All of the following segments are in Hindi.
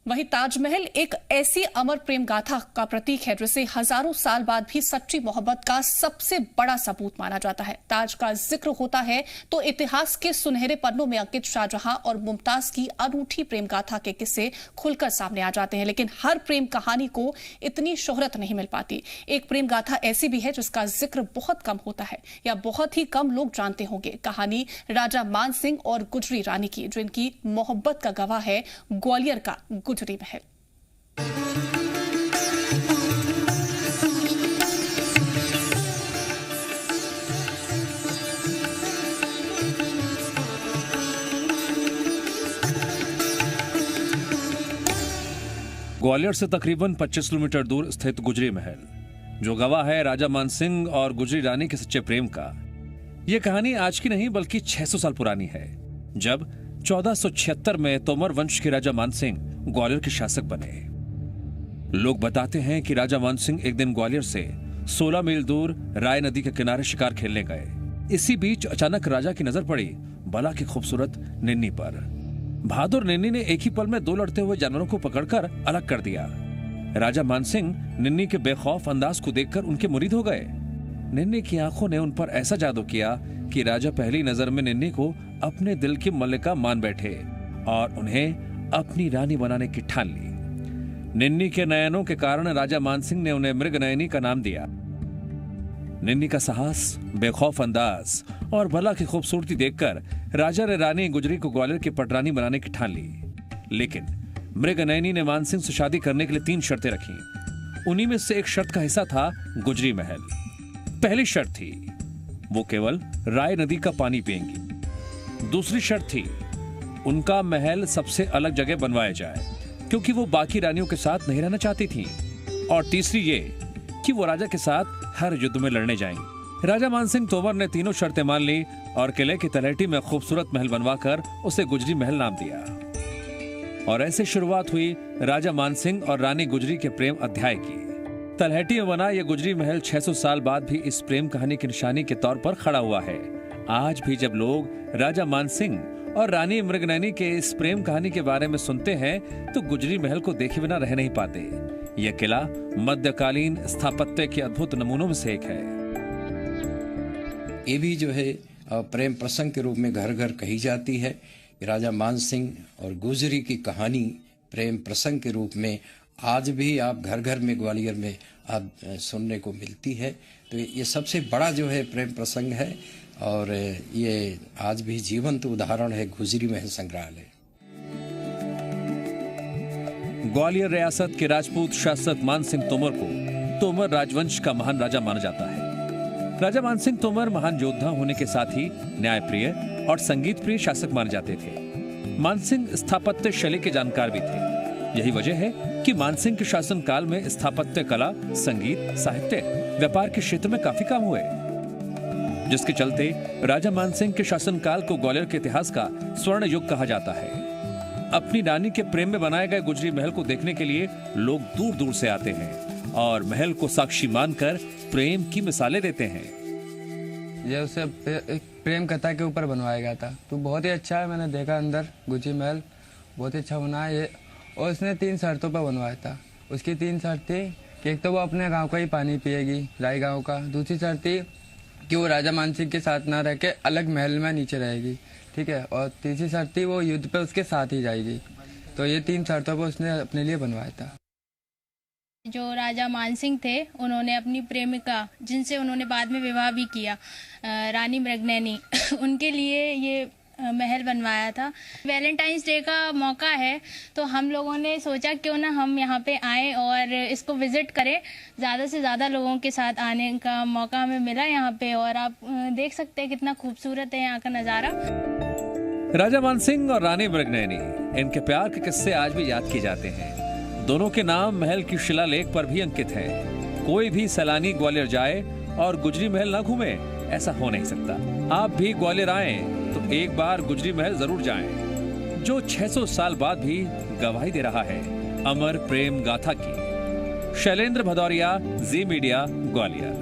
वहीं ताजमहल एक ऐसी अमर प्रेम गाथा का प्रतीक है जिसे हजारों साल बाद भी सच्ची मोहब्बत का सबसे बड़ा सबूत माना जाता है। ताज का जिक्र होता है तो इतिहास के सुनहरे पन्नों में अंकित शाहजहां और मुमताज की अनूठी प्रेम गाथा के किस्से खुलकर सामने आ जाते हैं। लेकिन हर प्रेम कहानी को इतनी शोहरत नहीं मिल पाती। एक प्रेम गाथा ऐसी भी है जिसका जिक्र बहुत कम होता है या बहुत ही कम लोग जानते होंगे। कहानी राजा मान सिंह और गुजरी रानी की, जिनकी मोहब्बत का गवाह है ग्वालियर का गुजरी महल। ग्वालियर से तकरीबन 25 किलोमीटर दूर स्थित गुजरी महल, जो गवाह है राजा मान सिंह और गुजरी रानी के सच्चे प्रेम का। यह कहानी आज की नहीं बल्कि 600 साल पुरानी है, जब 1476 में तोमर वंश के राजा मान सिंह ग्वालियर के शासक बने। लोग बताते हैं कि राजा मान सिंह एक दिन ग्वालियर से 16 मील दूर राय नदी के किनारे शिकार खेलने गए। इसी बीच अचानक राजा की नजर पड़ी बला की खूबसूरत निन्नी पर। बहादुर निन्नी ने एक ही पल में दो लड़ते हुए जानवरों को पकड़कर अलग कर दिया। राजा मान सिंह निन्नी के बेखौफ अंदाज को देखकर उनके मुरीद हो गए। निन्नी की आंखों ने उन पर ऐसा जादू किया कि राजा पहली नजर में निन्नी को अपने दिल की मल्लिका मान बैठे और उन्हें अपनी रानी बनाने की ठान ली। निन्नी के नयनों के कारण राजा मान सिंह ने उन्हें मृगनयनी का नाम दिया। निन्नी का साहस, बेखौफ अंदाज और भला की खूबसूरती देखकर राजा ने रानी गुजरी को ग्वालियर की पटरानी बनाने की ठान ली। लेकिन मृगनयनी ने मान सिंह से शादी करने के लिए 3 शर्तें रखी। उन्हीं में से एक शर्त का हिस्सा था गुजरी महल। पहली शर्त थी वो केवल राय नदी का पानी पिएंगी। दूसरी शर्त थी उनका महल सबसे अलग जगह बनवाया जाए, क्योंकि वो बाकी रानियों के साथ नहीं रहना चाहती थीं। और तीसरी ये कि वो राजा के साथ हर युद्ध में लड़ने जाएंगी। राजा मान सिंह तोमर ने तीनों शर्तें मान ली और किले की तलहटी में खूबसूरत महल बनवाकर उसे गुजरी महल नाम दिया। और ऐसे शुरुआत हुई राजा मान सिंह और रानी गुजरी के प्रेम अध्याय की। तलहटी में बना यह गुजरी महल 600 साल बाद भी इस प्रेम कहानी की निशानी के तौर पर खड़ा हुआ है। आज भी जब लोग राजा मान सिंह और रानी मृगनयनी के इस प्रेम कहानी के बारे में सुनते हैं तो गुजरी महल को देखे बिना रह नहीं पाते। यह किला मध्यकालीन स्थापत्य के अद्भुत नमूनों में से एक है। ये भी जो है प्रेम प्रसंग के रूप में घर घर कही जाती है। राजा मान सिंह और गुजरी की कहानी प्रेम प्रसंग के रूप में आज भी आप घर घर में ग्वालियर में आप सुनने को मिलती है। तो ये सबसे बड़ा जो है प्रेम प्रसंग है और ये आज भी जीवंत उदाहरण है गुजरी महल संग्रहालय। ग्वालियर रियासत के राजपूत शासक मान सिंह तोमर को तोमर राजवंश का महान राजा माना जाता है। राजा मान सिंह तोमर महान योद्धा होने के साथ ही न्यायप्रिय और संगीत प्रिय शासक माने जाते थे। मान सिंह स्थापत्य शैली के जानकार भी थे। यही वजह है कि मान सिंह के शासन काल में स्थापत्य कला, संगीत, साहित्य, व्यापार के क्षेत्र में काफी काम हुए, जिसके चलते राजा मान सिंह के शासनकाल को ग्वालियर के इतिहास का स्वर्ण युग कहा जाता है। अपनी रानी के प्रेम में बनाए गए गुजरी महल को देखने के लिए लोग दूर दूर से आते हैं और महल को साक्षी मानकर प्रेम की मिसालें देते हैं। ये उसे एक प्रेम कथा के ऊपर बनवाया गया था, तो बहुत ही अच्छा है। मैंने देखा अंदर गुजरी महल बहुत ही अच्छा बना है ये। और उसने 3 शर्तों पर बनवाया था। उसकी 3 शर्त थी कि एक तो वो अपने गांव का ही पानी पिएगी, राय गांव का। दूसरी शर्त थी कि वो राजा मान सिंह के साथ ना रह के अलग महल में नीचे रहेगी, ठीक है। और तीसरी शर्त थी वो युद्ध पे उसके साथ ही जाएगी। तो ये 3 शर्तों पर उसने अपने लिए बनवाया था। जो राजा मान सिंह थे उन्होंने अपनी प्रेमिका, जिनसे उन्होंने बाद में विवाह भी किया, रानी मृगनयनी, उनके लिए ये महल बनवाया था। वैलेंटाइंस डे का मौका है तो हम लोगों ने सोचा क्यों ना हम यहाँ पे आएँ और इसको विजिट करें। ज़्यादा से ज़्यादा लोगों के साथ आने का मौका हमें मिला यहाँ पे। और आप देख सकते हैं कितना खूबसूरत है यहाँ का नज़ारा। राजा मान सिंह और रानी मृगनयनी, इनके प्यार के किस्से आज भी याद किए जाते हैं। दोनों के नाम महल की शिलालेख पर भी अंकित है। कोई भी सैलानी ग्वालियर जाए और गुजरी महल ना घूमे, ऐसा हो नहीं सकता। आप भी ग्वालियर आए तो एक बार गुजरी महल जरूर जाएं, जो 600 साल बाद भी गवाही दे रहा है अमर प्रेम गाथा की। शैलेंद्र भदौरिया, जी मीडिया, ग्वालियर।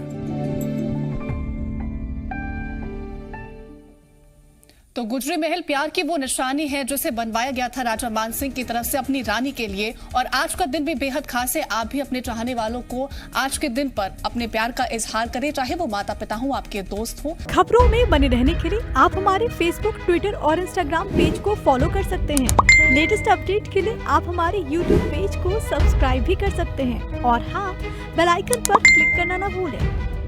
तो गुजरी महल प्यार की वो निशानी है जिसे बनवाया गया था राजा मानसिंह की तरफ से अपनी रानी के लिए, और आज का दिन भी बेहद खास है। आप भी अपने चाहने वालों को आज के दिन पर अपने प्यार का इजहार करें, चाहे वो माता पिता हो, आपके दोस्त हो। खबरों में बने रहने के लिए आप हमारे फेसबुक, ट्विटर और इंस्टाग्राम पेज को फॉलो कर सकते हैं। लेटेस्ट अपडेट के लिए आप हमारे यूट्यूब पेज को सब्सक्राइब भी कर सकते हैं और हाँ, बेल आइकन पर क्लिक करना ना भूलें।